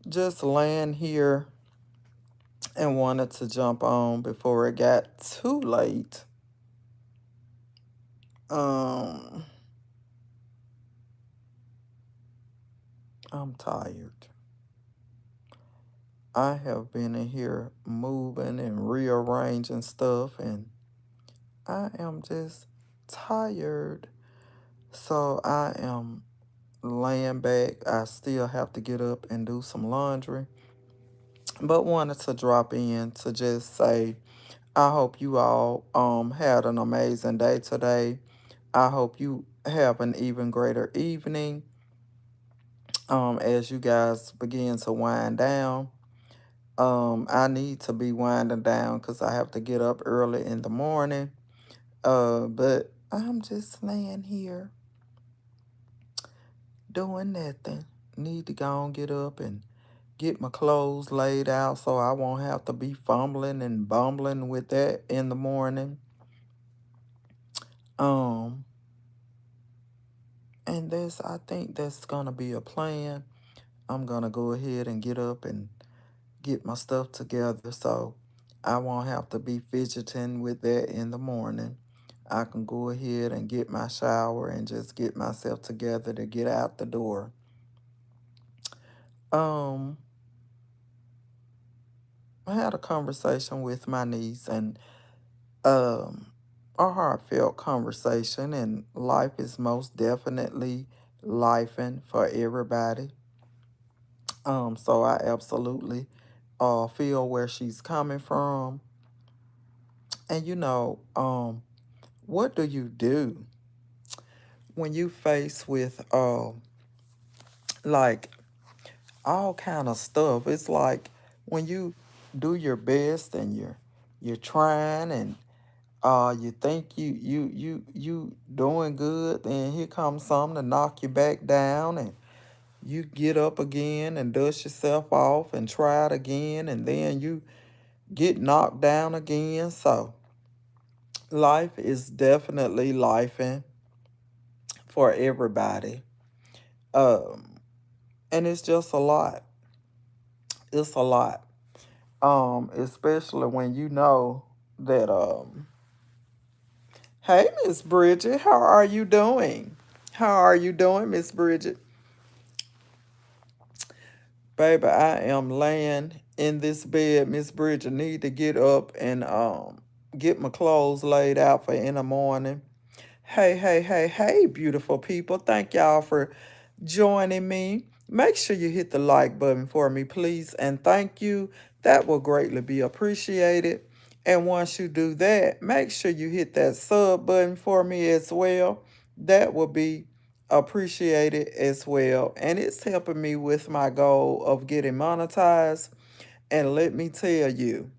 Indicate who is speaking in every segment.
Speaker 1: Just laying here and wanted to jump on before it got too late. Um, I'm tired. I have been in here moving and rearranging stuff, and I am just tired. So I am laying back. I still have to get up and do some laundry, but wanted to drop in to just say I hope you all had an amazing day today. I hope you have an even greater evening as you guys begin to wind down. I need to be winding down because I have to get up early in the morning. But I'm just laying here doing nothing. Need to go and get up and get my clothes laid out so I won't have to be fumbling and bumbling with that in the morning. Um, and I think that's gonna be a plan. I'm gonna go ahead and get up and get my stuff together so I won't have to be fidgeting with that in the morning. I can go ahead and get my shower and just get myself together to get out the door. Um, I had a conversation with my niece and um a heartfelt conversation, and life is most definitely lifing for everybody. So I absolutely feel where she's coming from. And what do you do when you face with like all kind of stuff? It's like when you do your best and you're trying and you think you doing good, and here comes something to knock you back down, and you get up again and dust yourself off and try it again, and then you get knocked down again. So life is definitely lifing for everybody. Um, and it's just a lot. It's a lot. Especially when you know that hey, Miss Bridget, how are you doing? How are you doing, Miss Bridget? Baby, I am laying in this bed. Miss Bridget need to get up and get my clothes laid out for in the morning. Hey, hey, hey, hey, beautiful people. Thank y'all for joining me. Make sure you hit the like button for me, please. And thank you. That will greatly be appreciated. And once you do that, make sure you hit that sub button for me as well. That will be appreciated as well. And it's helping me with my goal of getting monetized. And let me tell you,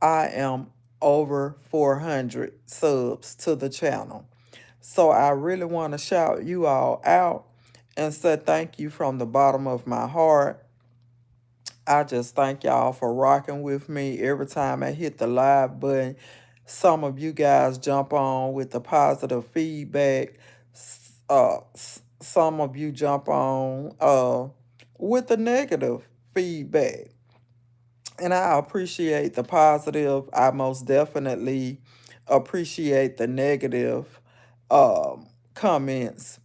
Speaker 1: I am over 400 subs to the channel. So I really want to shout you all out and say thank you from the bottom of my heart. I just thank y'all for rocking with me every time I hit the live button. Some of you guys jump on with the positive feedback. Some of you jump on with the negative feedback. And I appreciate the positive. I most definitely appreciate the negative comments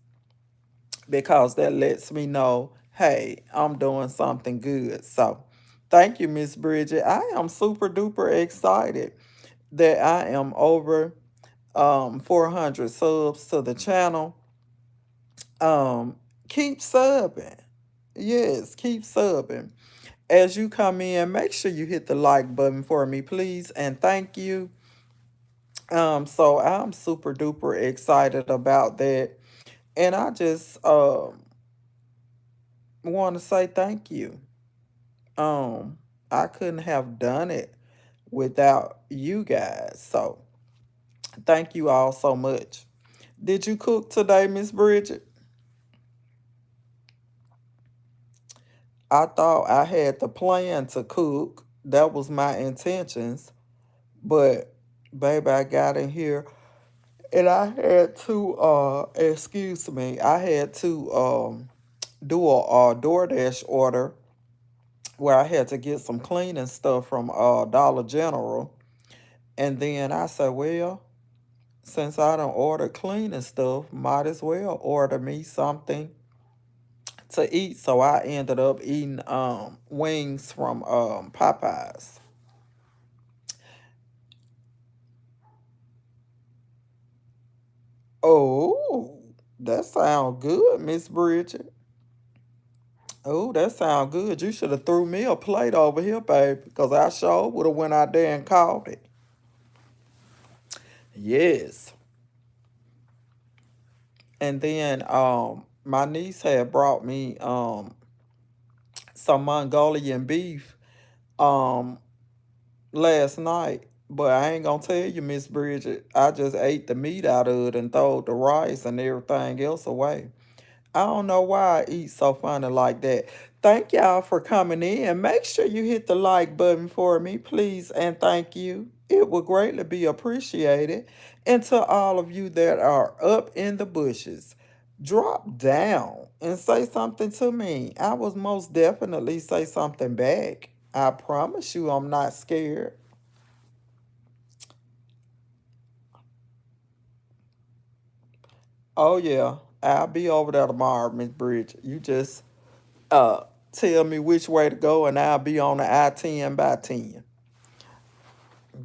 Speaker 1: because that lets me know, hey, I'm doing something good. So thank you, Miss Bridget. I am super duper excited that I am over 400 subs to the channel. Um, keep subbing. Yes, keep subbing. As you come in, make sure you hit the like button for me, please, and thank you. So I'm super duper excited about that, and I just want to say thank you. Um, I couldn't have done it without you guys. So thank you all so much. Did you cook today, Miss Bridget? I thought I had the plan to cook. That was my intentions. But baby, I got in here and I had to excuse me, I had to do a DoorDash order where I had to get some cleaning stuff from Dollar General. And then I said, well, since I don't order cleaning stuff, might as well order me something to eat. So I ended up eating wings from Popeyes. Oh, that sounds good, Miss Bridget. Oh, that sounds good. You should have threw me a plate over here, baby, because I sure would have went out there and caught it. Yes. And then my niece had brought me some Mongolian beef um last night. But I ain't gonna tell you, Miss Bridget, I just ate the meat out of it and threw the rice and everything else away. I don't know why I eat so funny like that. Thank y'all for coming in. Make sure you hit the like button for me, please, and thank you. It would greatly be appreciated. And to all of you that are up in the bushes, drop down and say something to me. I will most definitely say something back. I promise you I'm not scared. Oh yeah, I'll be over there tomorrow, Miss Bridget. You just uh tell me which way to go and I'll be on the I-10 by 10.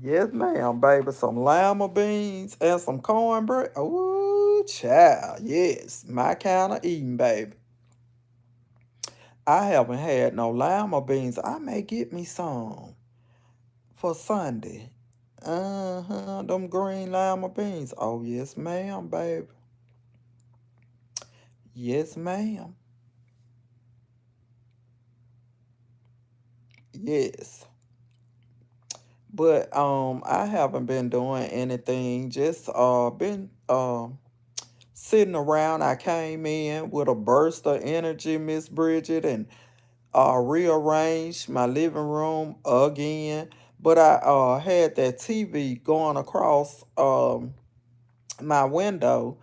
Speaker 1: Yes, ma'am, baby. Some lima beans and some cornbread. Ooh, child. Yes, my kind of eating, baby. I haven't had no lima beans. I may get me some for Sunday. Uh-huh. Them green lima beans. Oh, yes, ma'am, baby. Yes, ma'am. Yes. But I haven't been doing anything. Just been sitting around. I came in with a burst of energy, Miss Bridget, and rearranged my living room again. But I had that TV going across my window,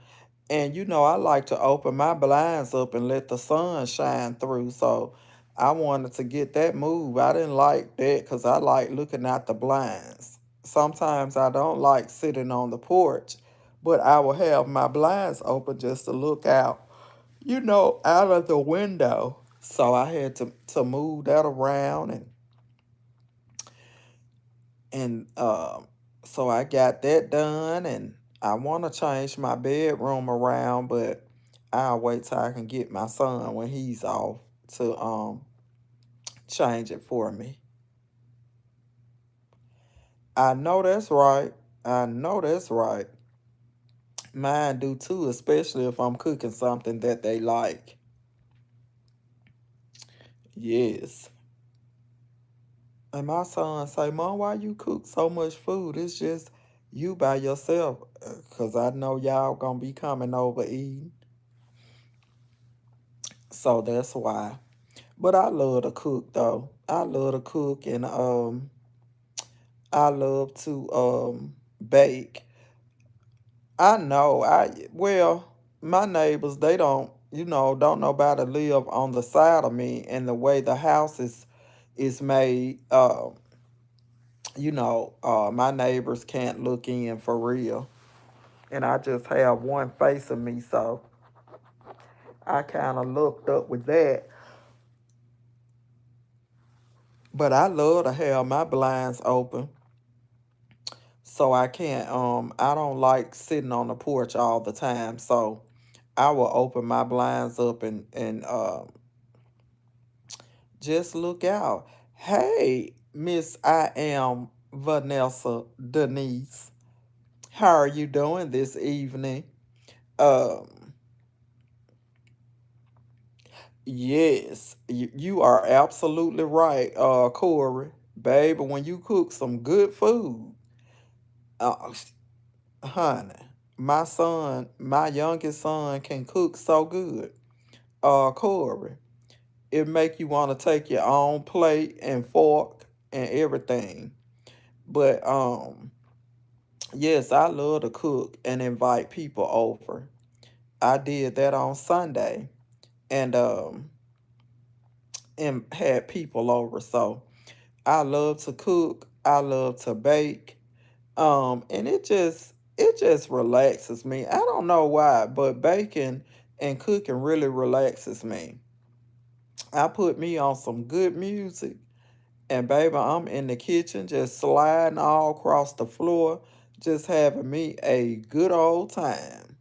Speaker 1: and you know, I like to open my blinds up and let the sun shine through. So I wanted to get that move. I didn't like that because I like looking out the blinds. Sometimes I don't like sitting on the porch, but I will have my blinds open just to look out, you know, out of the window. So I had to move that around and so I got that done, and I want to change my bedroom around, but I'll wait till I can get my son when he's off to change it for me. I know that's right. I know that's right. Mine do too, especially if I'm cooking something that they like. Yes. And my son say, Mom, why you cook so much food? It's just you by yourself. Cause I know y'all gonna be coming over eating. So that's why. But I love to cook though. I love to cook and I love to bake. I know well, my neighbors, they don't, you know, don't nobody live on the side of me, and the way the house is made, you know, my neighbors can't look in for real. And I just have one face of me, so I kind of looked up with that. But I love to have my blinds open. So I don't like sitting on the porch all the time. So I will open my blinds up and just look out. Hey, Miss I am Vanessa Denise. How are you doing this evening? Um, yes, you are absolutely right, Corey. Baby, when you cook some good food, uh, honey, my youngest son can cook so good. Corey, it make you want to take your own plate and fork and everything. But yes, I love to cook and invite people over. I did that on Sunday. and had people over. So I love to cook. I love to bake. And it just relaxes me. I don't know why, but baking and cooking really relaxes me. I put me on some good music, and baby, I'm in the kitchen just sliding all across the floor, just having me a good old time.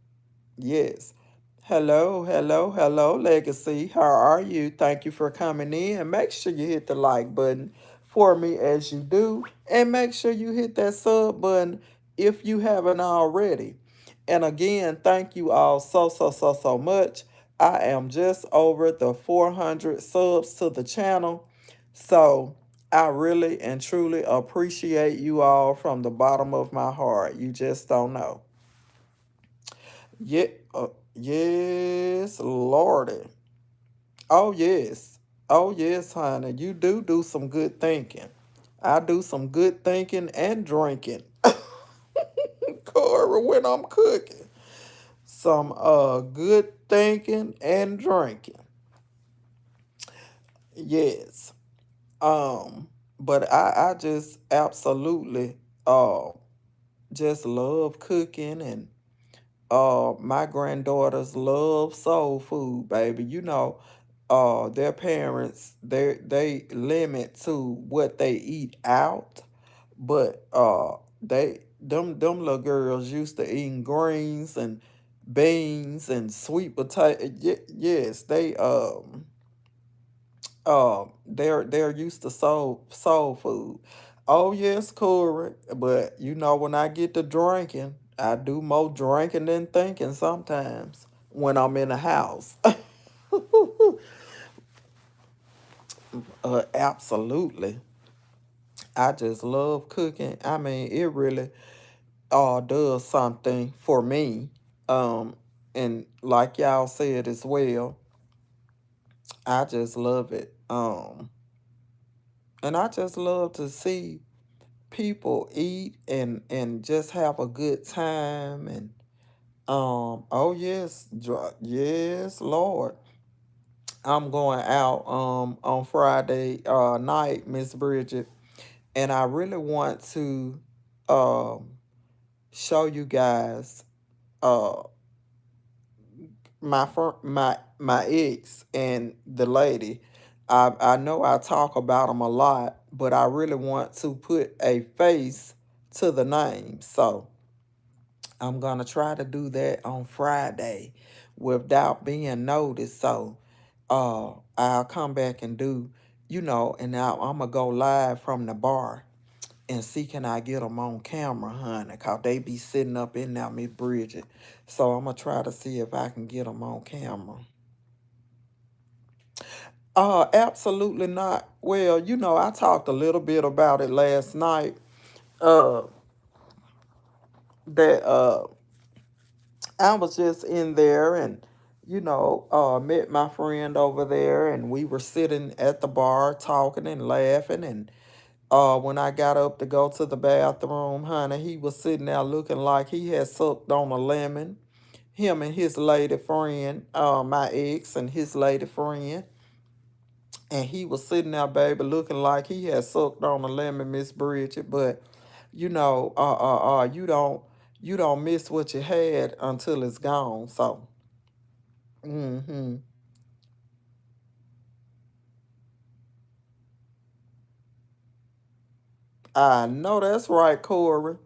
Speaker 1: Yes. Hello, hello, hello, Legacy. How are you? Thank you for coming in. Make sure you hit the like button for me as you do. And make sure you hit that sub button if you haven't already. And again, thank you all so much. I am just over the 400 subs to the channel. So I really and truly appreciate you all from the bottom of my heart. You just don't know. Yeah, yes, Lordy. Oh, yes. Oh, yes, honey. You do some good thinking. I do some good thinking and drinking. Corey, when I'm cooking. Some good thinking and drinking. Yes. But I just absolutely just love cooking, and my granddaughters love soul food, baby. Their parents they limit to what they eat out, but them little girls used to eating greens and beans and sweet potato. Yes, they're used to soul food. Oh yes, Corey. But when I get to drinking, I do more drinking than thinking sometimes when I'm in the house. Absolutely. I just love cooking. I mean, it really does something for me. Um, and like y'all said as well, I just love it. And I just love to see people eat and just have a good time. And oh yes, yes, Lord. I'm going out on Friday night, Miss Bridget, and I really want to um show you guys uh my ex and the lady. I know I talk about them a lot, but I really want to put a face to the name. So I'm gonna try to do that on Friday without being noticed. So I'll come back and do, and now I'm gonna go live from the bar and see can I get them on camera, honey, cause they be sitting up in there, Miss Bridget. So I'm gonna try to see if I can get them on camera. Absolutely not. Well, I talked a little bit about it last night. Uh, that I was just in there and, met my friend over there, and we were sitting at the bar talking and laughing. And when I got up to go to the bathroom, honey, he was sitting there looking like he had sucked on a lemon. Him and his lady friend, my ex and his lady friend. And he was sitting there, baby, looking like he had sucked on a lemon, Miss Bridget. But you don't miss what you had until it's gone. So, mm-hmm. I know that's right, Corey.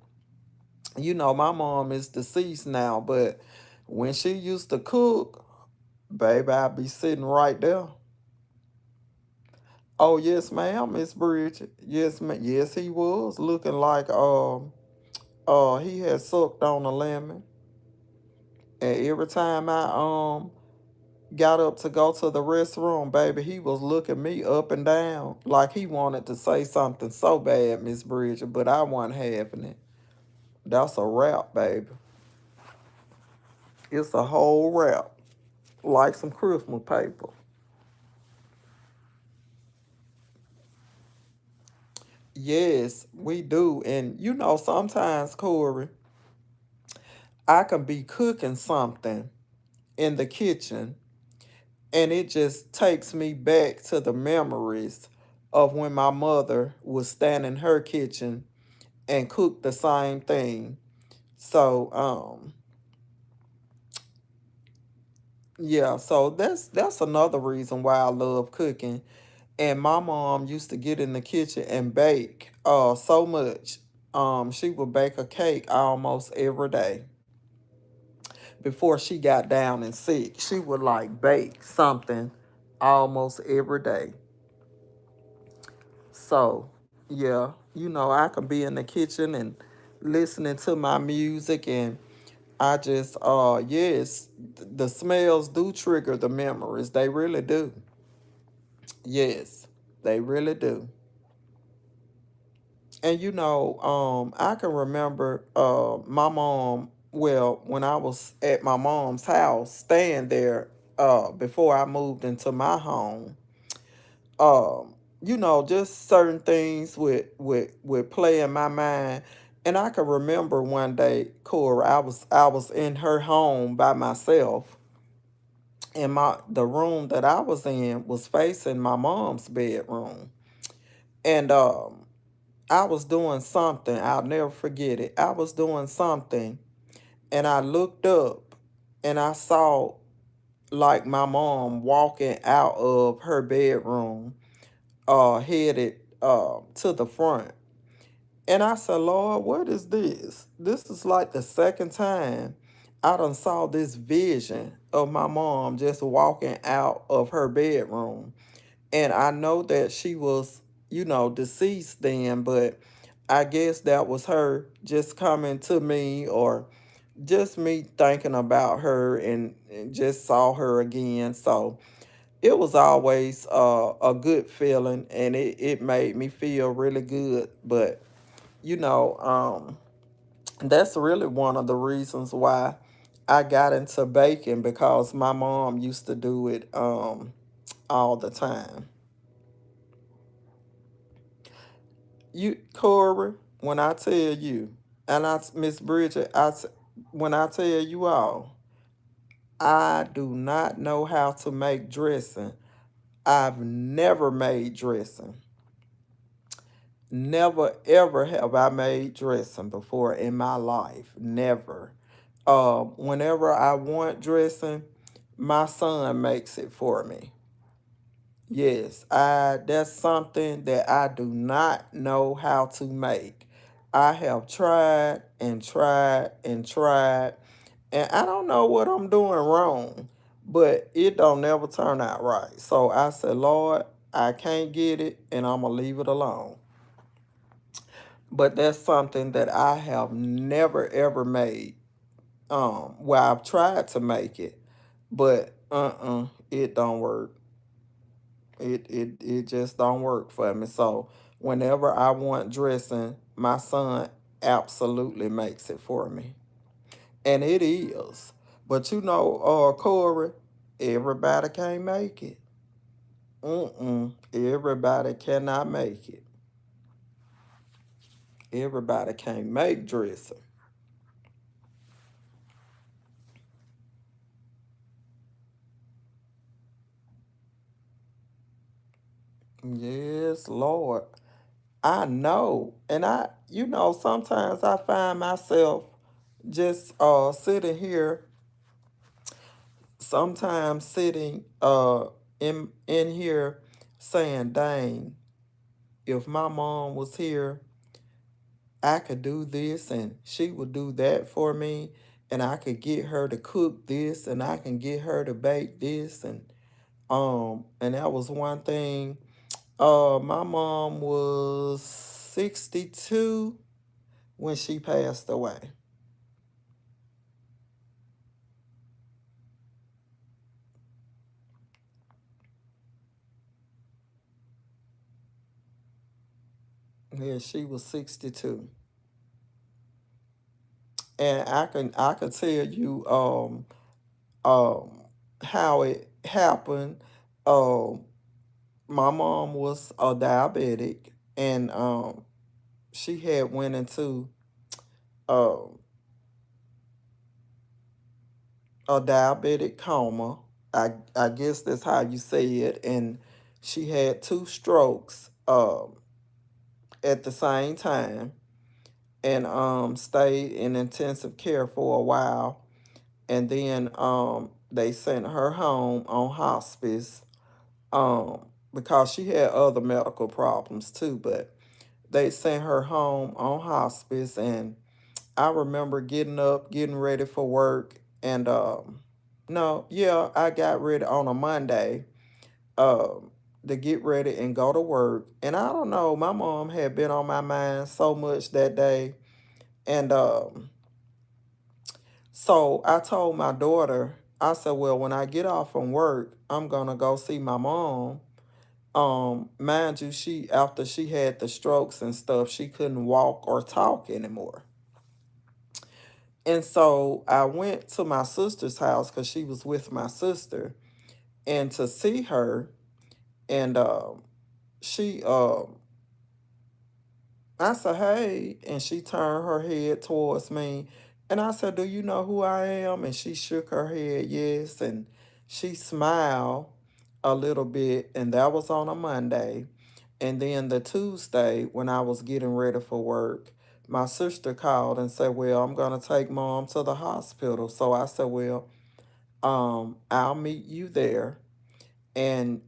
Speaker 1: My mom is deceased now, but when she used to cook, baby, I'd be sitting right there. Oh yes, ma'am, Miss Bridget. Yes, yes, he was looking like he had sucked on a lemon. And every time I got up to go to the restroom, baby, he was looking me up and down like he wanted to say something so bad, Miss Bridget, but I wasn't having it. That's a wrap, baby. It's a whole wrap, like some Christmas paper. Yes, we do. And sometimes, Corey, I can be cooking something in the kitchen, And it just takes me back to the memories of when my mother would stand in her kitchen and cook the same thing. So yeah, so that's another reason why I love cooking. And my mom used to get in the kitchen and bake so much. She would bake a cake almost every day. Before she got down and sick, she would like bake something almost every day. So, yeah, I could be in the kitchen and listening to my music, and I just yes, the smells do trigger the memories. They really do. Yes, they really do. And I can remember my mom, well, when I was at my mom's house, staying there before I moved into my home. Um, just certain things with play in my mind. And I can remember one day, Cora, I was in her home by myself, and the room that I was in was facing my mom's bedroom. And I was doing something. I'll never forget it. I was doing something, and I looked up, and I saw like my mom walking out of her bedroom, headed to the front. And I said, Lord, what is this? This is like the second time I done saw this vision of my mom just walking out of her bedroom. And I know that she was, deceased then, but I guess that was her just coming to me, or just me thinking about her, and just saw her again. So it was always a good feeling, and it made me feel really good. But, you know, um, that's really one of the reasons why I got into baking, because my mom used to do it all the time. Corey, when I tell you, and Miss Bridget, when I tell you all, I do not know how to make dressing. I've never made dressing. Never ever have I made dressing before in my life. Never. Whenever I want dressing, my son makes it for me. Yes, I that's something that I do not know how to make. I have tried and tried and tried, and I don't know what I'm doing wrong, but it don't never turn out right. So I said, Lord, I can't get it, and I'm gonna leave it alone. But that's something that I have never ever made. Well, I've tried to make it, but it don't work. It just don't work for me. So whenever I want dressing, my son absolutely makes it for me. And it is. But Corey, everybody can't make it. Everybody cannot make it. Everybody can't make dressing. Yes, Lord. I know. And sometimes I find myself just sitting here, sometimes sitting in here saying, dang, if my mom was here, I could do this and she would do that for me, and I could get her to cook this, and I can get her to bake this, and that was one thing. My mom was 62 when she passed away. Yeah, she was 62. And I can tell you um how it happened. Um my mom was a diabetic, and she had went into um a diabetic coma, I guess that's how you say it. And she had two strokes at the same time, and stayed in intensive care for a while. And then they sent her home on hospice because she had other medical problems too, but they sent her home on hospice. And I remember getting up, getting ready for work, and no, yeah, I got ready on a Monday um to get ready and go to work. And I don't know, my mom had been on my mind so much that day. And so I told my daughter, I said, well, when I get off from work, I'm gonna go see my mom. Mind you, she after she had the strokes and stuff, she couldn't walk or talk anymore. And so I went to my sister's house because she was with my sister, and to see her. And she I said, hey, and she turned her head towards me. And I said, do you know who I am? And she shook her head, yes. And she smiled a little bit, and that was on a Monday. And then the Tuesday, when I was getting ready for work, my sister called and said, well, I'm going to take mom to the hospital. So I said, well, I'll meet you there. And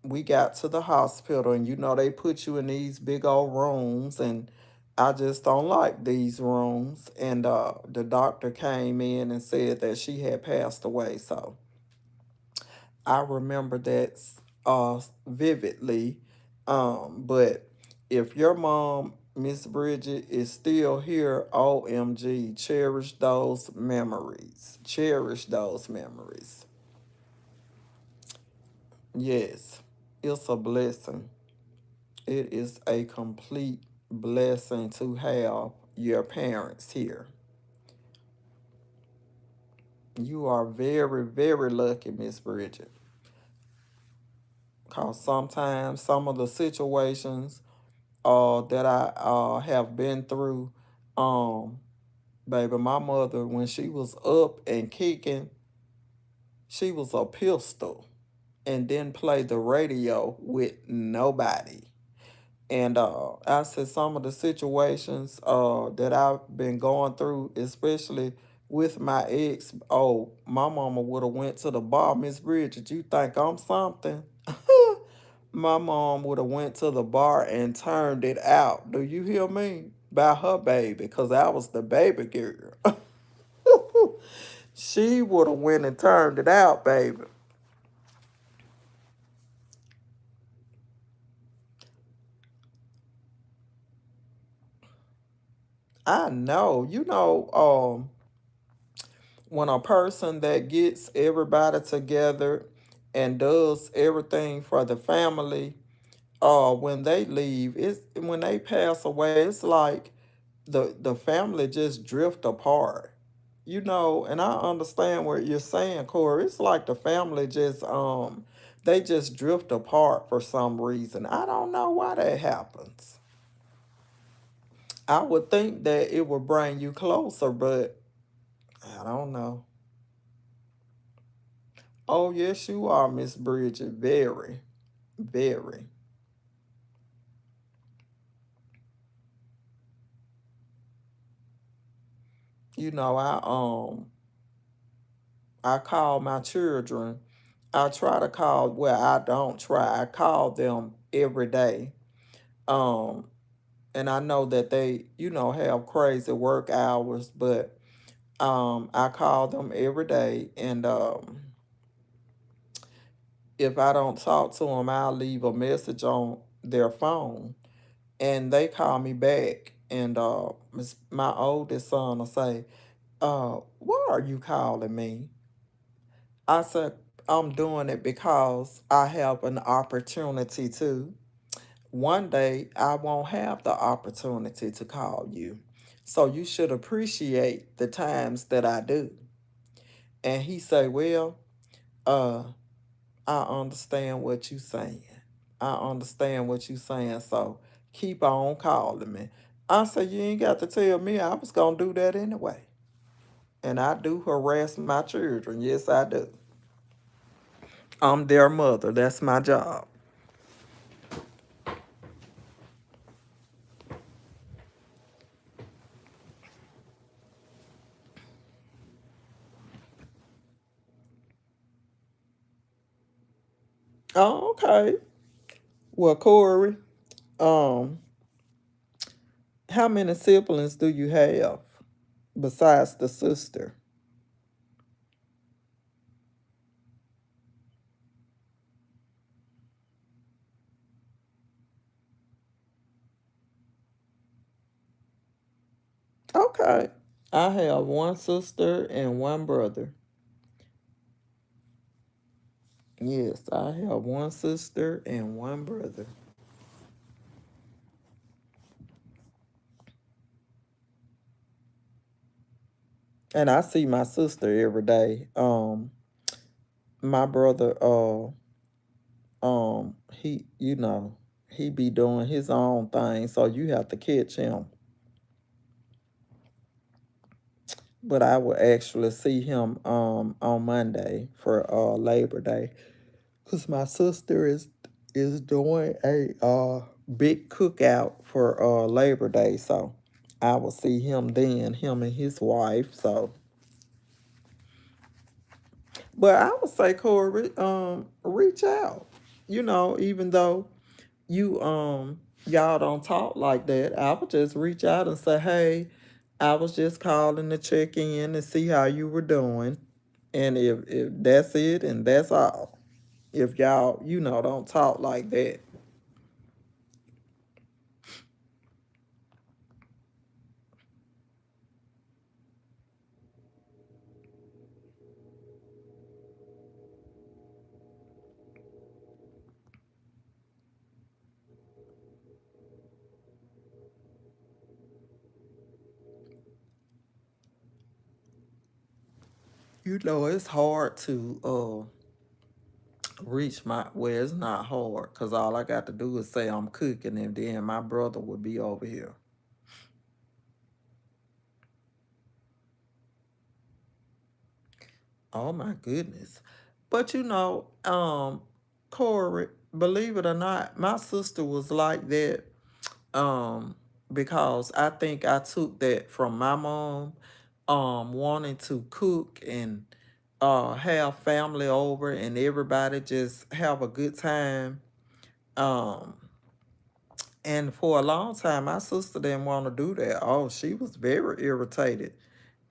Speaker 1: we got to the hospital, and they put you in these big old rooms, and I just don't like these rooms. And the doctor came in and said that she had passed away. So I remember that vividly. But if your mom, Miss Bridget, is still here, OMG, cherish those memories. Cherish those memories. Yes, it's a blessing. It is a complete blessing to have your parents here. You are very, very lucky, Miss Bridget. Because sometimes some of the situations that I have been through, um, baby, my mother, when she was up and kicking, she was a pistol and didn't play the radio with nobody. And I said some of the situations that I've been going through, especially with my ex. Oh, my mama would have went to the bar. Miss Bridget, you think I'm something? My mom would have went to the bar and turned it out. Do you hear me? By her baby, because I was the baby girl. She would have went and turned it out, baby. I know. When a person that gets everybody together and does everything for the family, when they leave, it's when they pass away, it's like the family just drift apart. And I understand what you're saying, Corey. It's like the family just they just drift apart for some reason. I don't know why that happens. I would think that it would bring you closer, but I don't know. Oh, yes, you are, Miss Bridget. Very, very. I call my children. I try to call, well, I don't try. I call them every day. Um, and I know that they, have crazy work hours, but I call them every day. And if I don't talk to them, I'll leave a message on their phone, and they call me back. And my oldest son will say, why are you calling me? I said, I'm doing it because I have an opportunity to. One day, I won't have the opportunity to call you. So you should appreciate the times that I do. And he say, well, uh, I understand what you saying. I understand what you saying. So keep on calling me. I said, you ain't got to tell me I was going to do that anyway. And I do harass my children. Yes, I do. I'm their mother. That's my job. Oh, okay. Well, Corey, um, how many siblings do you have besides the sister? Okay. I have one sister and one brother. Yes, I have one sister and one brother. And I see my sister every day. My brother, he, he be doing his own thing, so you have to catch him. But I will actually see him on Monday for Labor Day, cause my sister is doing a big cookout for Labor Day, so I will see him then, him and his wife. So, but I would say, Corey, reach out. Even though you y'all don't talk like that, I would just reach out and say, hey, I was just calling to check in and see how you were doing. And if that's it and that's all. If y'all, don't talk like that. It's hard to reach my, well, it's not hard because all I got to do is say I'm cooking and then my brother would be over here. Oh my goodness. But Corey, believe it or not, my sister was like that. Um, because I think I took that from my mom, wanting to cook and have family over and everybody just have a good time. Um, and for a long time, my sister didn't want to do that. Oh, she was very irritated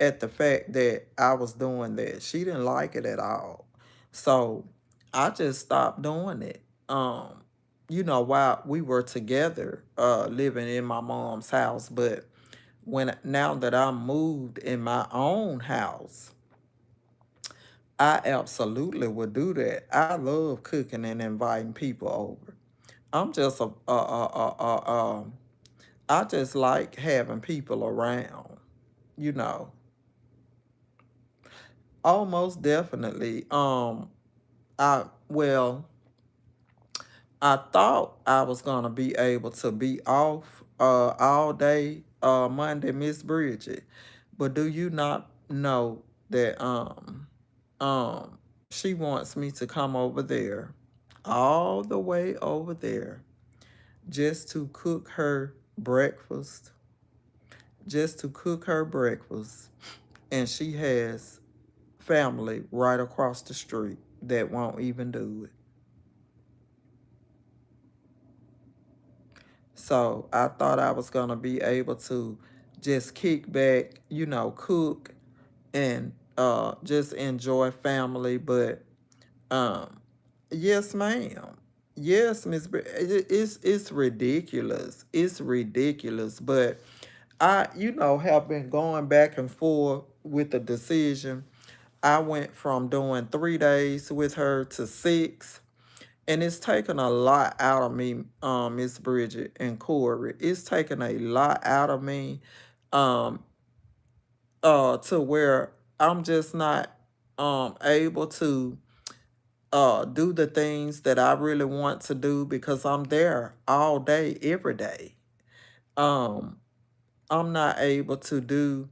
Speaker 1: at the fact that I was doing that. She didn't like it at all. So I just stopped doing it. While we were together, living in my mom's house. But now that I'm moved in my own house, I absolutely would do that. I love cooking and inviting people over. I'm just I just like having people around, you know. Almost definitely. Well, I thought I was gonna be able to be off all day Monday, Miss Bridget. But do you not know that um she wants me to come over there, all the way over there, just to cook her breakfast, just to cook her breakfast. And she has family right across the street that won't even do it. So I thought I was gonna be able to just kick back, cook and just enjoy family. But um yes, ma'am. Yes, Miss it's ridiculous. It's ridiculous. But I, have been going back and forth with the decision. I went from doing 3 days with her to six. And it's taken a lot out of me, Miss Bridget and Corey. It's taken a lot out of me, um, to where I'm just not able to do the things that I really want to do because I'm there all day, every day. Um, I'm not able to do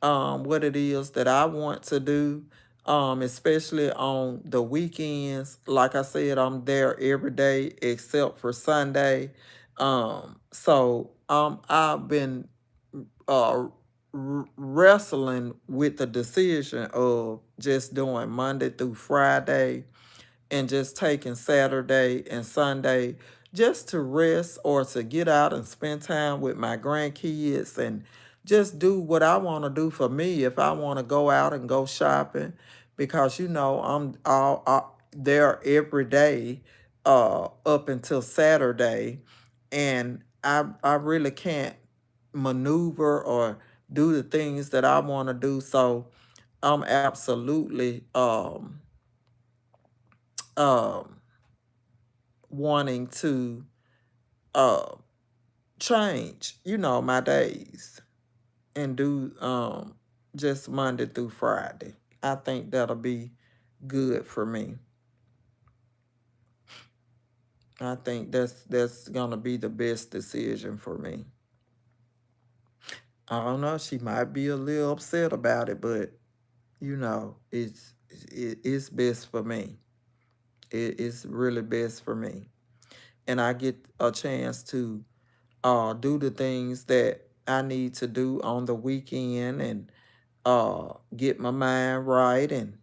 Speaker 1: what it is that I want to do especially on the weekends. Like I said, I'm there every day except for Sunday. I've been uh, wrestling with the decision of just doing Monday through Friday and just taking Saturday and Sunday just to rest or to get out and spend time with my grandkids and just do what I want to do for me. If I want to go out and go shopping, because I'm all there every day up until Saturday, and I really can't maneuver or do the things that I want to do. So I'm absolutely um wanting to uh change, my days and do just Monday through Friday. I think that'll be good for me. I think that's gonna be the best decision for me. I don't know, she might be a little upset about it, but it's best for me. It's really best for me. And I get a chance to do the things that I need to do on the weekend and get my mind right. And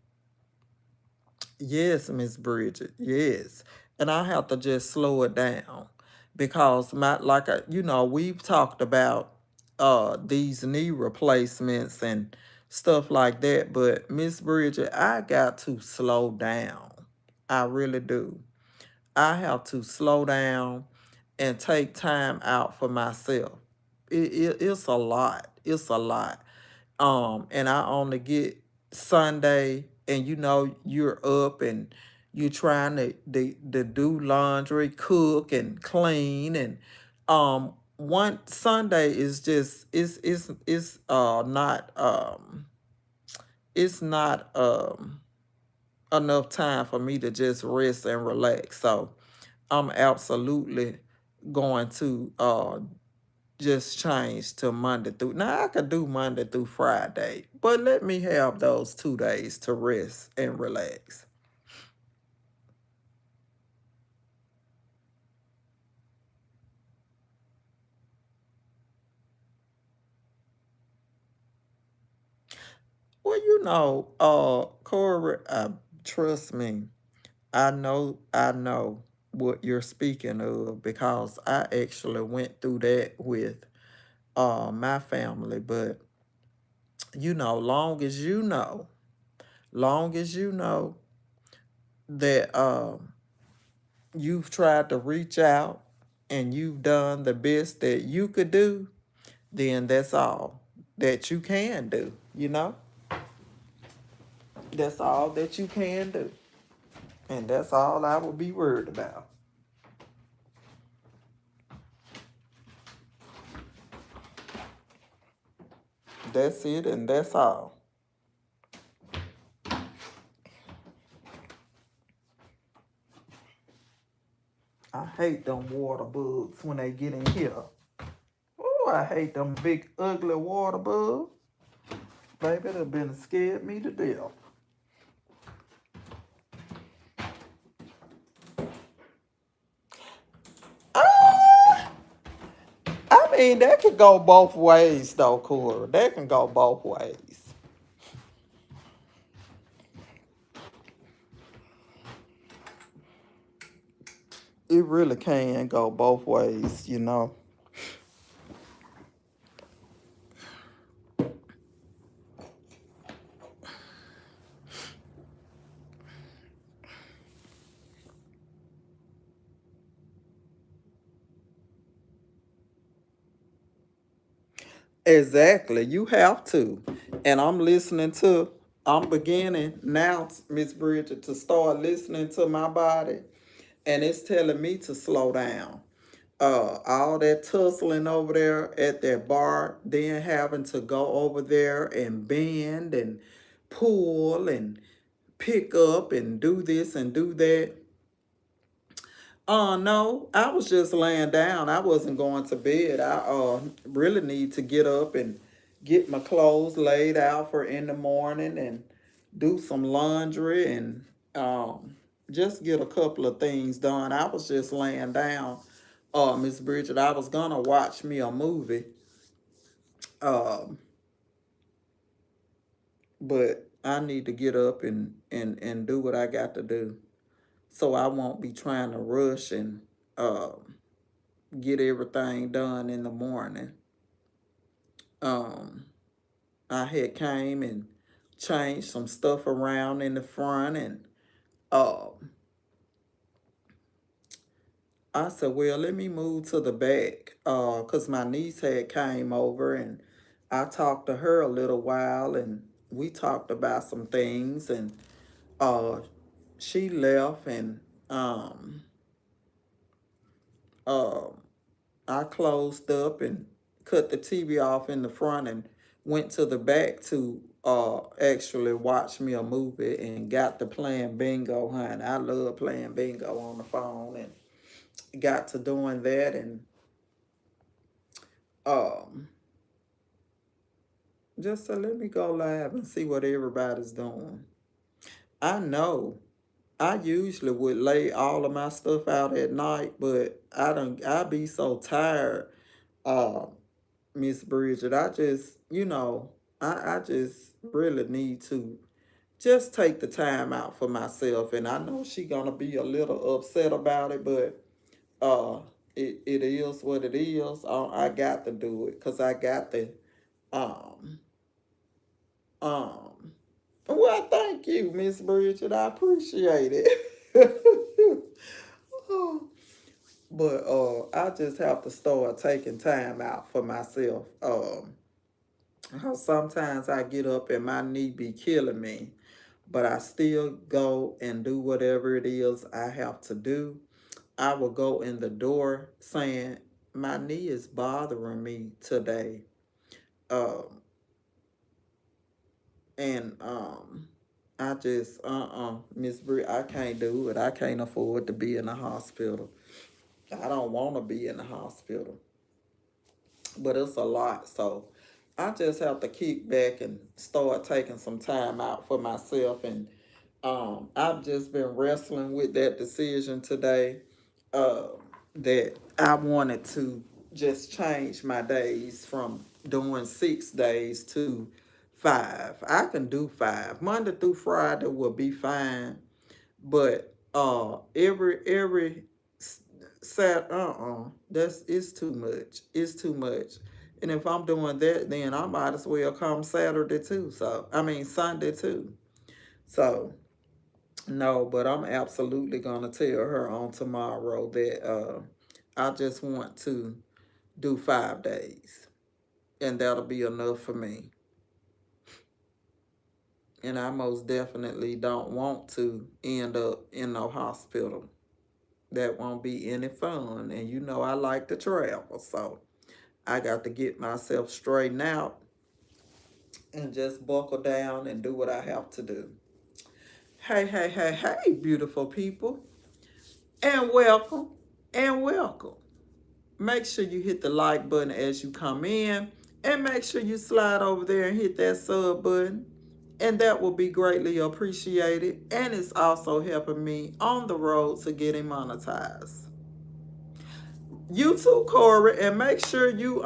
Speaker 1: yes, Miss Bridget, yes. And I have to just slow it down because we've talked about these knee replacements and stuff like that, but Miss Bridget, I got to slow down. I really do. I have to slow down and take time out for myself. It's a lot. It's a lot. And I only get Sunday, and you're up and you're trying to do laundry, cook and clean, and one Sunday is just it's not it's not enough time for me to just rest and relax. So I'm absolutely going to just change to Monday through. Now I could do Monday through Friday, but let me have those 2 days to rest and relax. Well, Corey, trust me, I know what you're speaking of because I actually went through that with my family. But long as you know that you've tried to reach out and you've done the best that you could do, then that's all that you can do. That's all that you can do. And that's all I would be worried about. That's it and that's all. I hate them water bugs when they get in here. Oh, I hate them big ugly water bugs. Baby, they've been scared me to death. Ah! I mean, that can go both ways, though, Cora. That can go both ways. It really can go both ways. Exactly. You have to. And I'm beginning now, Miss Bridget, to start listening to my body. And it's telling me to slow down. All that tussling over there at that bar, then having to go over there and bend and pull and pick up and do this and do that. No, I was just laying down. I wasn't going to bed. I really need to get up and get my clothes laid out for in the morning and do some laundry, and um, just get a couple of things done. I was just laying down, Miss Bridget. I was gonna watch me a movie, um, but I need to get up and do what I got to do, so I won't be trying to rush and get everything done in the morning. Um, I had came and changed some stuff around in the front, and uh, I said, well, let me move to the back, cause my niece had came over, and I talked to her a little while, and we talked about some things, and uh, she left, and um, uh, I closed up and cut the TV off in the front and went to the back to actually watch me a movie, and got to playing bingo, honey. I love playing bingo on the phone, and got to doing that, and um just said, let me go live and see what everybody's doing. I know I usually would lay all of my stuff out at night, but I be so tired, uh, Miss Bridget. I just, I just really need to just take the time out for myself. And I know she gonna be a little upset about it, but uh it is what it is. I got to do it because I got to um um well, thank you, Miss Bridget. I appreciate it. But I just have to start taking time out for myself. How sometimes I get up and my knee be killing me, but I still go and do whatever it is I have to do. I will go in the door saying, my knee is bothering me today. Um, and I just, Miss Brie, I can't do it. I can't afford to be in the hospital. I don't want to be in the hospital, but it's a lot. So I just have to kick back and start taking some time out for myself. And I've just been wrestling with that decision today, uh, that I wanted to just change my days from doing 6 days to 5. I can do 5. Monday through Friday will be fine, but every that's it's too much. It's too much. And if I'm doing that, then I might as well come Saturday too. So I mean Sunday too. So no, but I'm absolutely gonna tell her on tomorrow that I just want to do 5 days, and that'll be enough for me. And I most definitely don't want to end up in no hospital. That won't be any fun. And I like to travel, so I got to get myself straightened out and just buckle down and do what I have to do. Hey, hey, hey, hey, beautiful people, and welcome, and welcome. Make sure you hit the like button as you come in, and make sure you slide over there and hit that sub button. And that will be greatly appreciated. And it's also helping me on the road to getting monetized. You too, Corey, and make sure you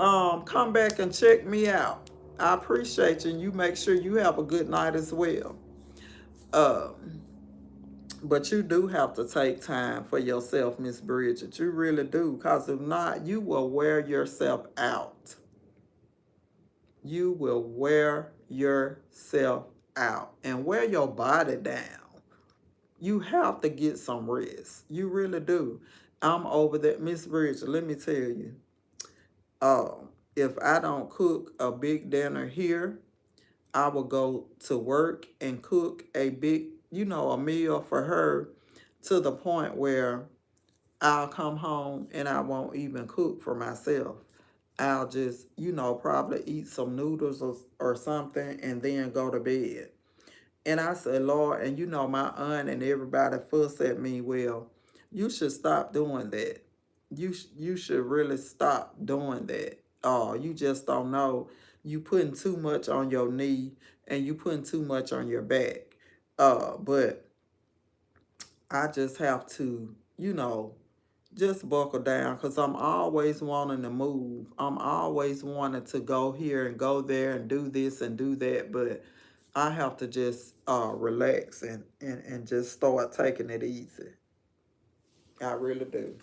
Speaker 1: come back and check me out. I appreciate you, and you make sure you have a good night as well. Um, but you do have to take time for yourself, Miss Bridget. You really do, because if not, you will wear yourself out. You will wear yourself out and wear your body down. You have to get some rest. You really do. I'm over that, Miss Bridget. Let me tell you, if I don't cook a big dinner here, I will go to work and cook a big, a meal for her, to the point where I'll come home and I won't even cook for myself. I'll just, probably eat some noodles or something and then go to bed. And I said, Lord, and my aunt and everybody fuss at me, well, you should stop doing that. You should really stop doing that. Oh, you just don't know. You putting too much on your knee and you putting too much on your back. But I just have to, just buckle down because I'm always wanting to move. I'm always wanting to go here and go there and do this and do that. But I have to just relax and just start taking it easy. I really do.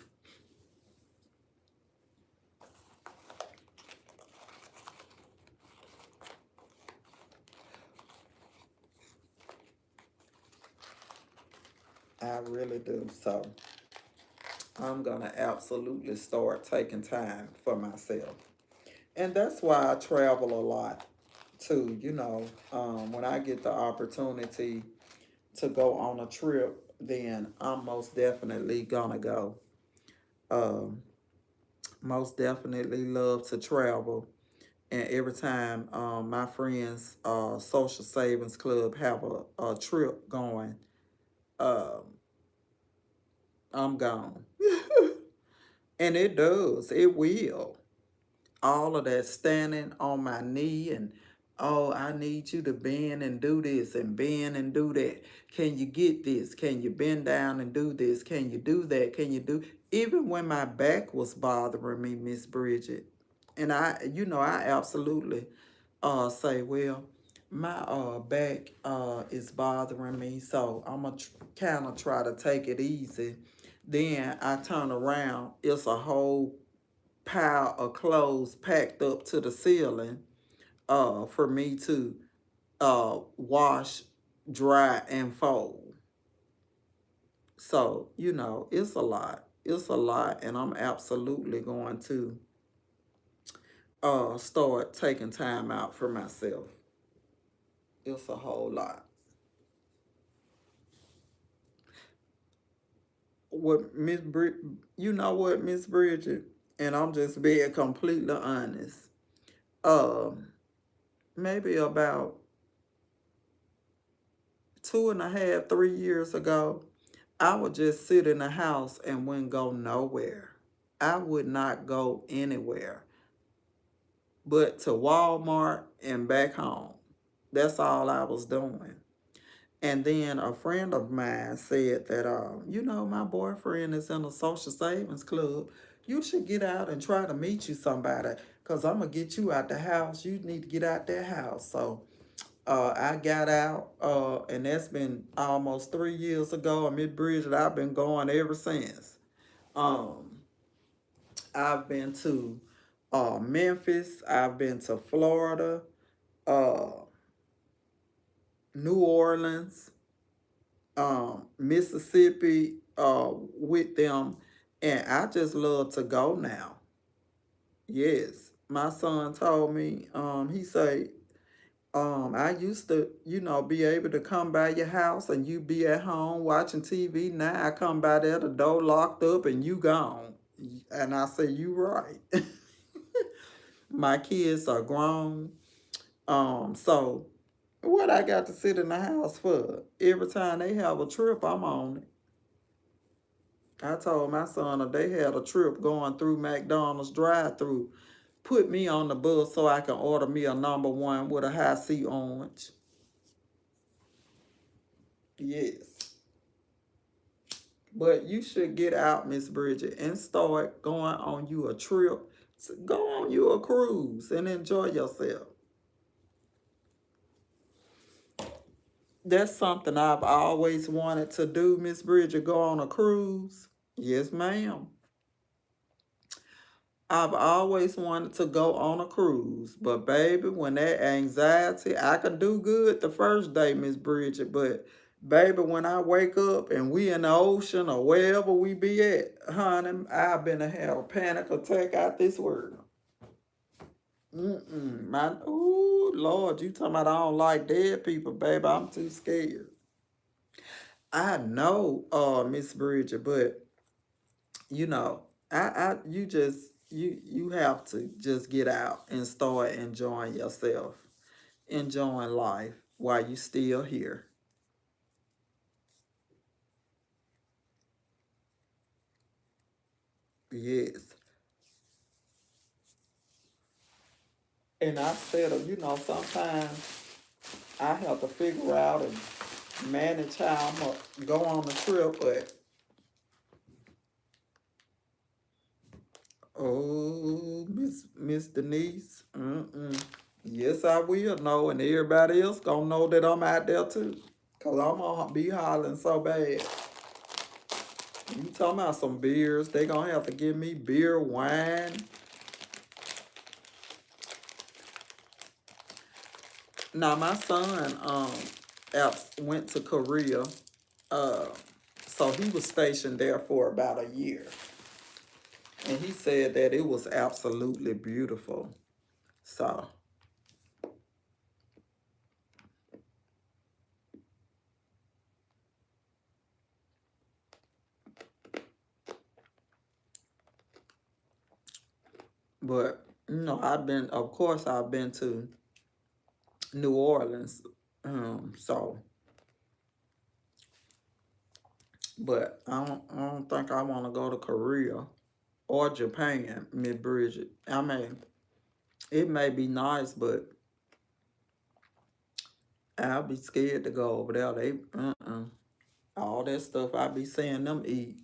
Speaker 1: I really do. So I'm going to absolutely start taking time for myself. And that's why I travel a lot too. When I get the opportunity to go on a trip, then I'm most definitely gonna go. Um, Most definitely love to travel. And every time my friends' social savings club have a trip going, um, I'm gone. And it does. It will. All of that standing on my knee and oh, I need you to bend and do this and bend and do that. Can you get this? Can you bend down and do this? Can you do that? Can you do even when my back was bothering me, Miss Bridget? And I absolutely say, well, my back is bothering me, so I'm gonna kind of try to take it easy. Then I turn around, it's a whole pile of clothes packed up to the ceiling for me to wash, dry, and fold. So, it's a lot. It's a lot, and I'm absolutely going to start taking time out for myself. It's a whole lot. What Miss Brid, you know what, Miss Bridget, and I'm just being completely honest. Um, Maybe about 2.5, 3 years ago, I would just sit in the house and wouldn't go nowhere. I would not go anywhere but to Walmart and back home. That's all I was doing. And then a friend of mine said that, my boyfriend is in a social savings club. You should get out and try to meet you somebody because I'm going to get you out the house. You need to get out that house. So I got out, and that's been almost 3 years ago. And Miss Bridget, I've been going ever since. Um, I've been to Memphis. I've been to Florida, uh, New Orleans, Mississippi, with them, and I just love to go now. Yes, my son told me. He say, I used to, be able to come by your house and you be at home watching TV. Now I come by there, the door locked up and you gone. And I say, you right. My kids are grown. So what I got to sit in the house for? Every time they have a trip, I'm on it. I told my son if they had a trip going through McDonald's drive-through, put me on the bus so I can order me a number one with a high C orange. Yes. But you should get out, Miss Bridget, and start going on you a trip. Go on you a cruise and enjoy yourself. That's something I've always wanted to do, Miss Bridget, go on a cruise. Yes, ma'am. I've always wanted to go on a cruise, but baby, when that anxiety, I can do good the first day, Miss Bridget, but baby, when I wake up and we in the ocean or wherever we be at, honey, I've been to have a panic attack out this world. Ooh, Lord, you talking about I don't like dead people, baby. I'm too scared. I know, Miss Bridget, but you know, you have to just get out and start enjoying yourself, enjoying life while you still here. Yes. And I said, sometimes I have to figure out and manage how I'm going to go on the trip, but oh, Miss Denise, yes, I will know, and everybody else gonna know that I'm out there too, cause I'm gonna be hollering so bad. You talking about some beers? They gonna have to give me beer, wine. Now my son went to Korea, uh, so he was stationed there for about a year, and he said that it was absolutely beautiful. So, but of course, I've been to New Orleans. So, but I don't think I want to go to Korea or Japan, Miss Bridget. I mean, it may be nice, but I'll be scared to go over there. All that stuff I be seeing them eat.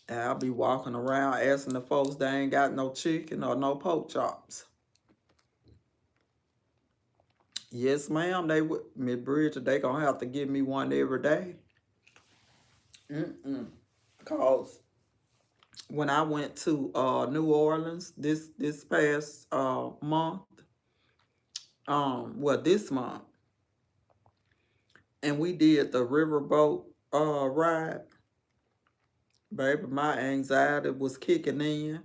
Speaker 1: I'll be walking around asking the folks they ain't got no chicken or no pork chops. Yes, ma'am. They would, Miss Bridget. They gonna have to give me one every day. Cause when I went to New Orleans this past month, well this month, and we did the riverboat ride, baby, my anxiety was kicking in.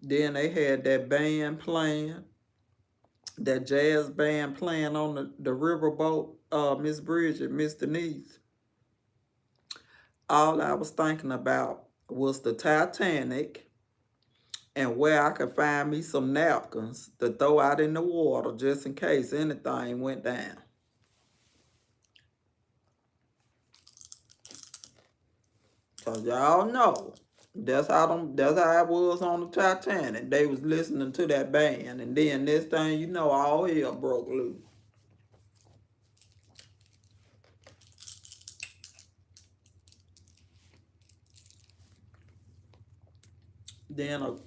Speaker 1: Then they had that band playing, that jazz band playing on the riverboat, Miss Bridget, Miss Denise. All I was thinking about was the Titanic and where I could find me some napkins to throw out in the water just in case anything went down. Cause y'all know that's how it was on the Titanic. They was listening to that band, and then this thing you know, all hell broke loose. Then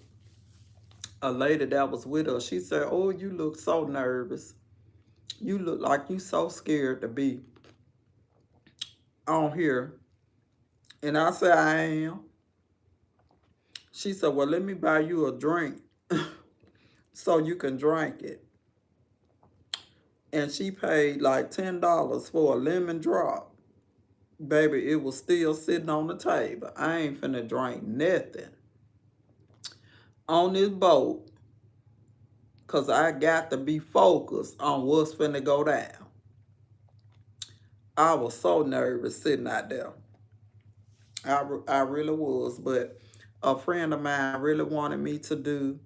Speaker 1: a lady that was with us, she said, "Oh, you look so nervous. You look like you so scared to be on here." And I said, "I am." She said, "Well, let me buy you a drink so you can drink it." And she paid like $10 for a lemon drop. Baby, it was still sitting on the table. I ain't finna drink nothing on this boat because I got to be focused on what's finna go down. I was so nervous sitting out there. I really was. But a friend of mine really wanted me to do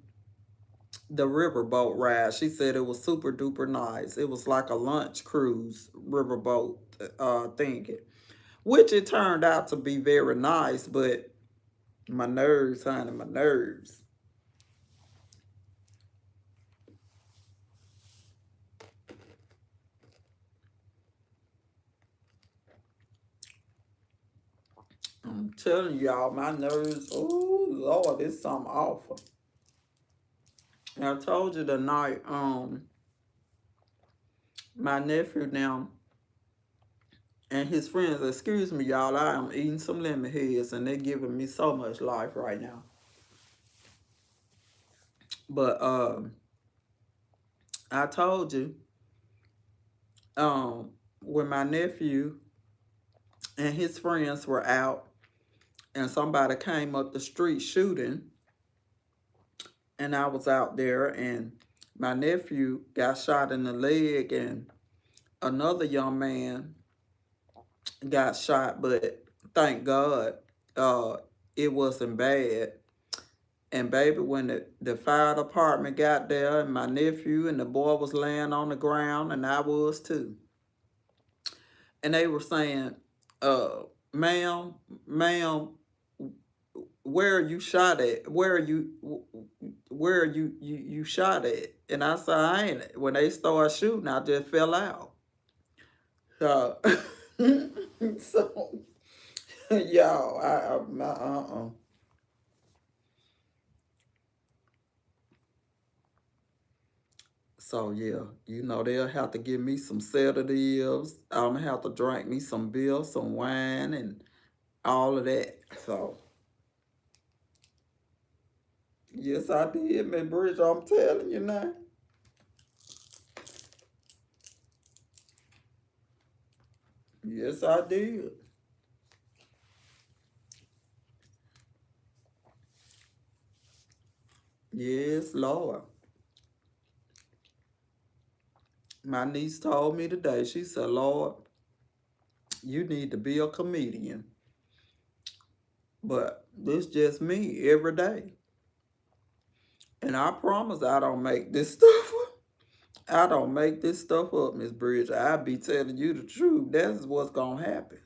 Speaker 1: the riverboat ride. She said it was super duper nice. It was like a lunch cruise riverboat thingy, which it turned out to be very nice. But my nerves, honey, my nerves. I'm telling y'all, my nerves. Oh Lord, it's something awful. And I told you tonight, my nephew now and his friends. Excuse me, y'all. I am eating some lemon heads, and they're giving me so much life right now. But I told you, when my nephew and his friends were out, and somebody came up the street shooting, and I was out there, and my nephew got shot in the leg, and another young man got shot, but thank God, uh, it wasn't bad. And baby, when the fire department got there, and my nephew and the boy was laying on the ground, and I was too. And they were saying, uh, ma'am, where are you shot at? Where are you shot at? And I said, I ain't. When they started shooting, I just fell out. Uh, so, y'all, So, yeah, they'll have to give me some sedatives. I'm going to have to drink me some beer, some wine, and all of that. So, yes, I did, Miss Bridge. I'm telling you now. Yes, I did. Yes, Lord. My niece told me today, she said, Lord, you need to be a comedian. But this just me every day. And I promise I don't make this stuff up. I don't make this stuff up, Miss Bridge. I be telling you the truth. That's what's going to happen.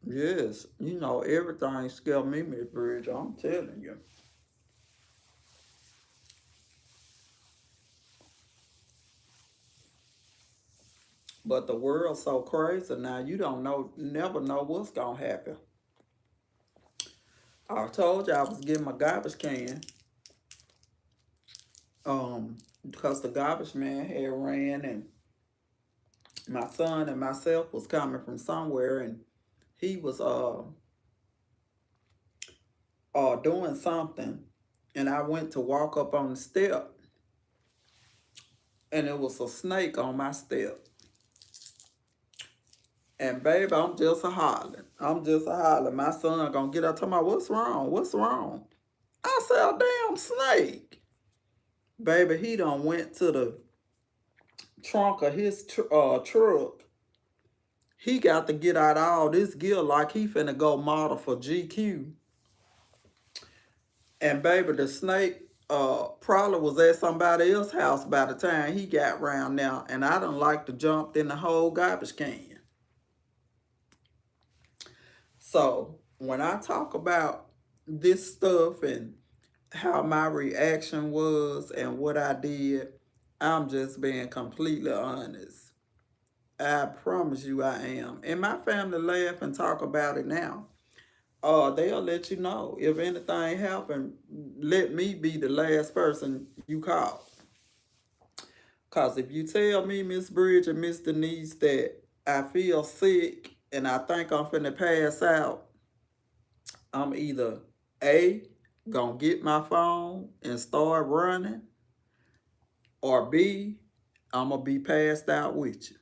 Speaker 1: Yes, everything scare me, Miss Bridge. I'm telling you. But the world's so crazy now, you don't know, never know what's going to happen. I told you I was getting my garbage can. Because the garbage man had ran and my son and myself was coming from somewhere and he was doing something and I went to walk up on the step and it was a snake on my step. And baby, I'm just a hollering. I'm just a hollering. My son gonna get up talking about what's wrong? What's wrong? I said, a damn snake. Baby, he done went to the trunk of his truck. He got to get out all this gear like he finna go model for GQ. And baby, the snake probably was at somebody else's house by the time he got round now. And I done like to jump in the whole garbage can. So when I talk about this stuff and how my reaction was and what I did, I'm just being completely honest. I promise you I am. And my family laugh and talk about it now. They'll let you know. If anything happen, let me be the last person you call. Because if you tell me, Miss Bridge and Miss Denise, that I feel sick and I think I'm finna pass out, I'm either A, gonna get my phone and start running, or B, I'm gonna be passed out with you.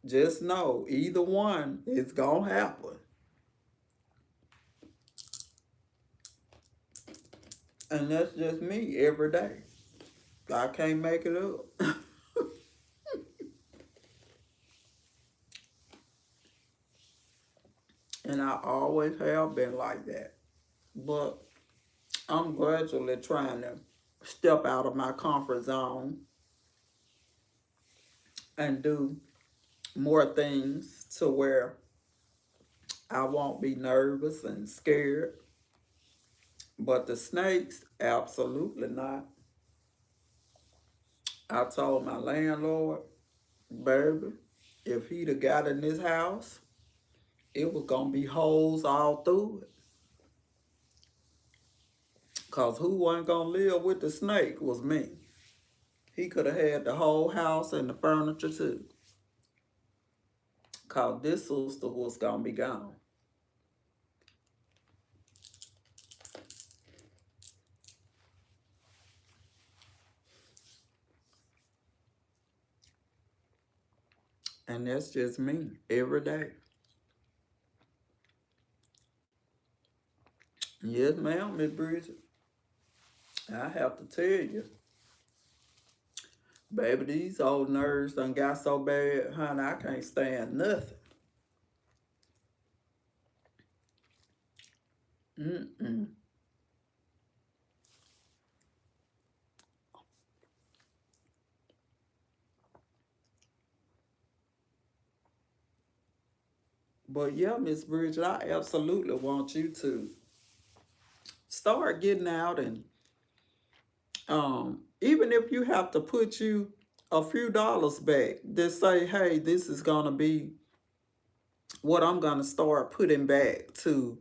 Speaker 1: Just know, either one is gonna happen. And that's just me every day. I can't make it up. And I always have been like that. But I'm gradually trying to step out of my comfort zone and do more things to where I won't be nervous and scared. But the snakes, absolutely not. I told my landlord, baby, if he'd have got in this house, it was gonna be holes all through it. Cause who wasn't gonna live with the snake was me. He could have had the whole house and the furniture too. Cause this sister was gonna be gone. And that's just me every day. Yes, ma'am, Miss Bridget. I have to tell you, baby, these old nerves done got so bad, honey, I can't stand nothing. Mm-mm. But yeah, Miss Bridget, I absolutely want you to start getting out and even if you have to put you a few dollars back, just say, hey, this is gonna be what I'm gonna start putting back to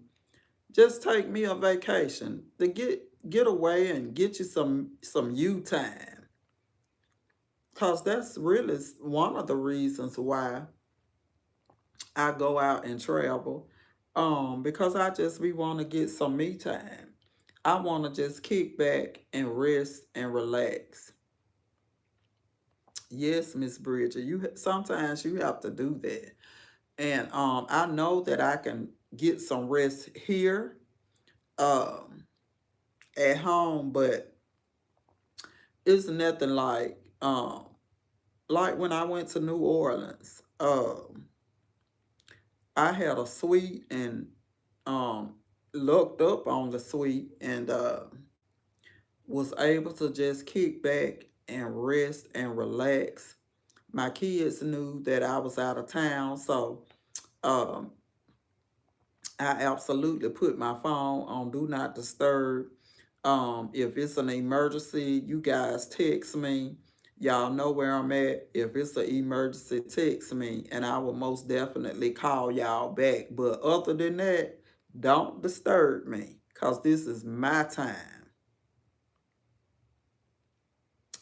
Speaker 1: just take me a vacation to get away and get you some you time. Cause that's really one of the reasons why I go out and travel. Because I just be want to get some me time. I want to just kick back and rest and relax. Yes, Miss Bridget, sometimes you have to do that. And I know that I can get some rest here um at home, but it's nothing like when I went to New Orleans. I had a suite and um looked up on the suite and was able to just kick back and rest and relax. My kids knew that I was out of town, so um, I absolutely put my phone on do not disturb. If it's an emergency, you guys text me. Y'all know where I'm at. If it's an emergency, text me, and I will most definitely call y'all back. But other than that, don't disturb me, cause this is my time.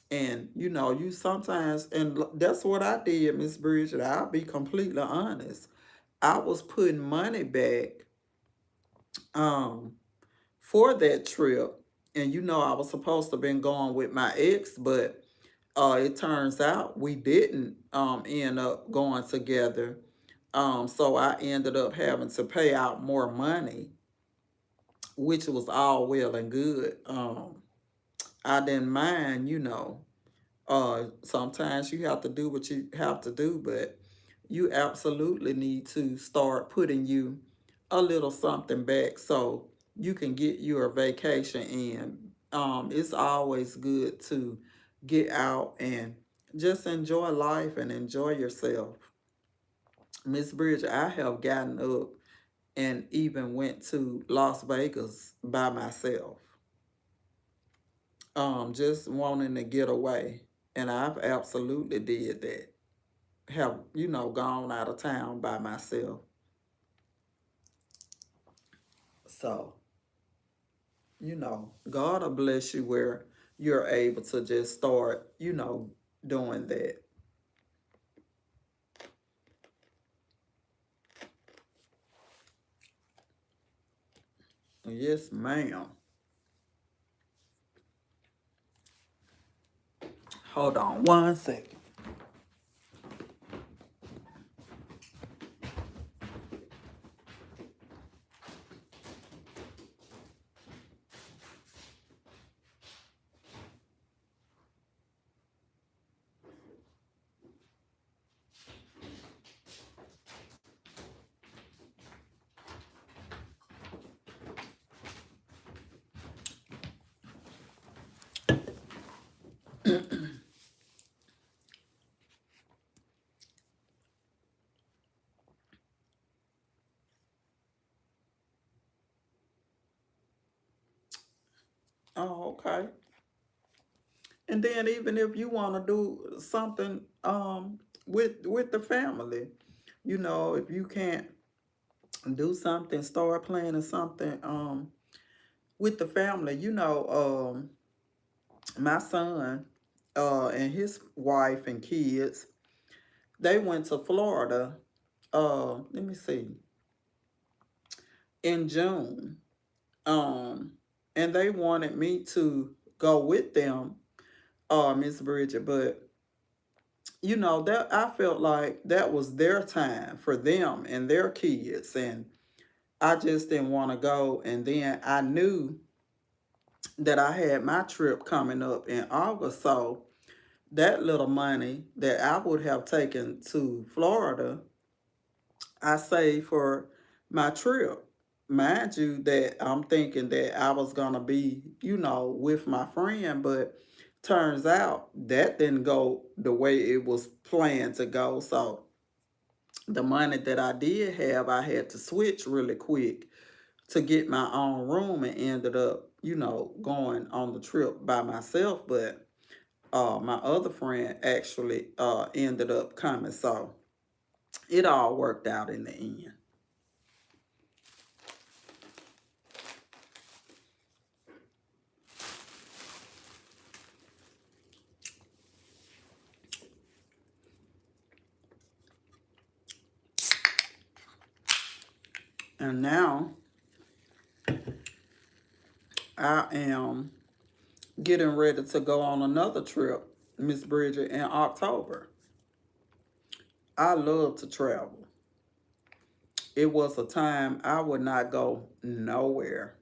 Speaker 1: And you sometimes, and that's what I did, Miss Bridget. I'll be completely honest. I was putting money back um for that trip, and I was supposed to been going with my ex, but it turns out we didn't end up going together. So I ended up having to pay out more money, which was all well and good. I didn't mind. Sometimes you have to do what you have to do, but you absolutely need to start putting you a little something back so you can get your vacation in. It's always good to get out and just enjoy life and enjoy yourself. Miss Bridget, I have gotten up and even went to Las Vegas by myself, just wanting to get away. And I've absolutely did that. Have gone out of town by myself. So God will bless you where you're able to just start doing that. Yes, ma'am. Hold on 1 second. Oh, okay. And then even if you want to do something with the family, if you can't do something, start planning something with the family. My son and his wife and kids, they went to Florida. Let me see, in June. Um, and they wanted me to go with them, Miss Bridget, but that I felt like that was their time for them and their kids, and I just didn't want to go. And then I knew that I had my trip coming up in August, so that little money that I would have taken to Florida, I saved for my trip. Mind you, that I'm thinking that I was gonna be, with my friend, but turns out that didn't go the way it was planned to go. So The money that I did have, I had to switch really quick to get my own room and ended up, going on the trip by myself. But my other friend actually ended up coming. So it all worked out in the end. And now I am getting ready to go on another trip, Miss Bridget, in October. I love to travel. It was a time I would not go nowhere.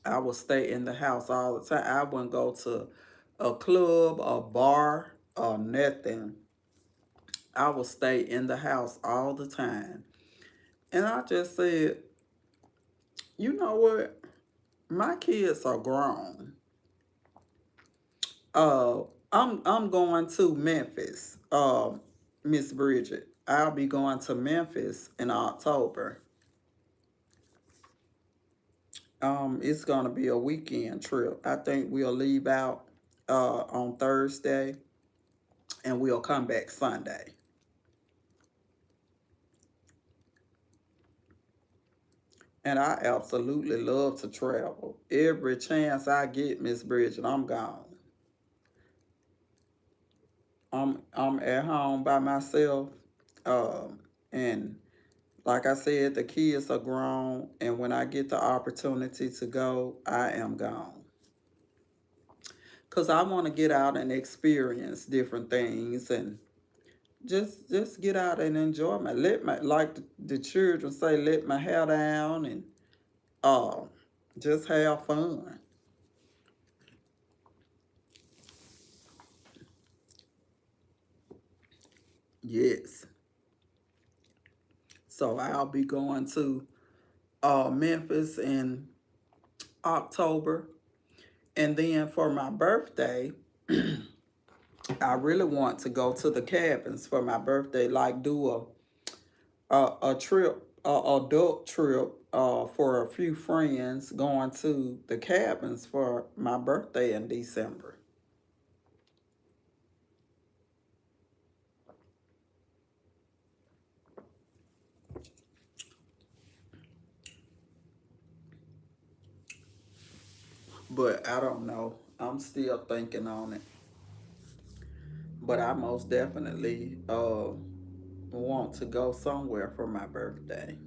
Speaker 1: I would stay in the house all the time. I wouldn't go to a club, a bar, or nothing. I would stay in the house all the time. And I just said, you know what? My kids are grown. Uh, I'm going to Memphis. Miss Bridget, I'll be going to Memphis in October. It's gonna be a weekend trip. I think we'll leave out on Thursday and we'll come back Sunday. And I absolutely love to travel. Every chance I get, Miss Bridget, I'm gone. I'm at home by myself. And like I said, the kids are grown, and when I get the opportunity to go, I am gone. Cause I want to get out and experience different things and just get out and enjoy my let my like the children say, let my hair down and uh just have fun. Yes. So I'll be going to Memphis in October. And then for my birthday, I really want to go to the cabins for my birthday, like do a trip, a adult trip for a few friends going to the cabins for my birthday in December. But I don't know. I'm still thinking on it. But I most definitely want to go somewhere for my birthday.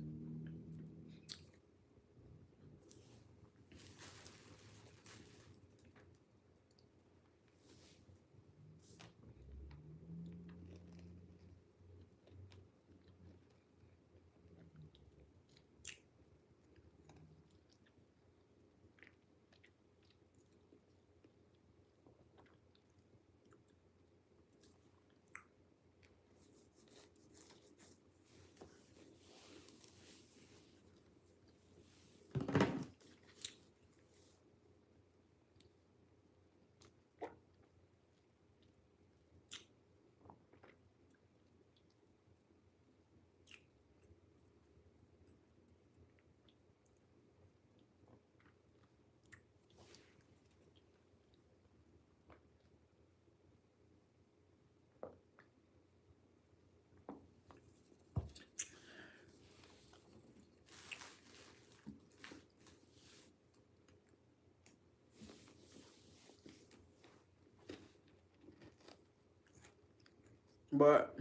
Speaker 1: But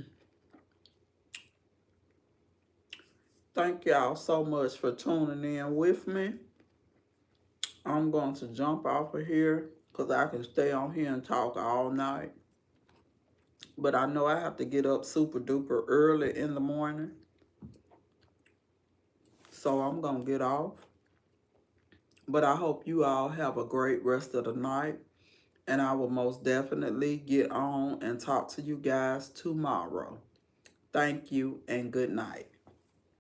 Speaker 1: thank y'all so much for tuning in with me. I'm going to jump off of here because I can stay on here and talk all night. But I know I have to get up super duper early in the morning. So I'm going to get off. But I hope you all have a great rest of the night. And I will most definitely get on and talk to you guys tomorrow. Thank you and good night.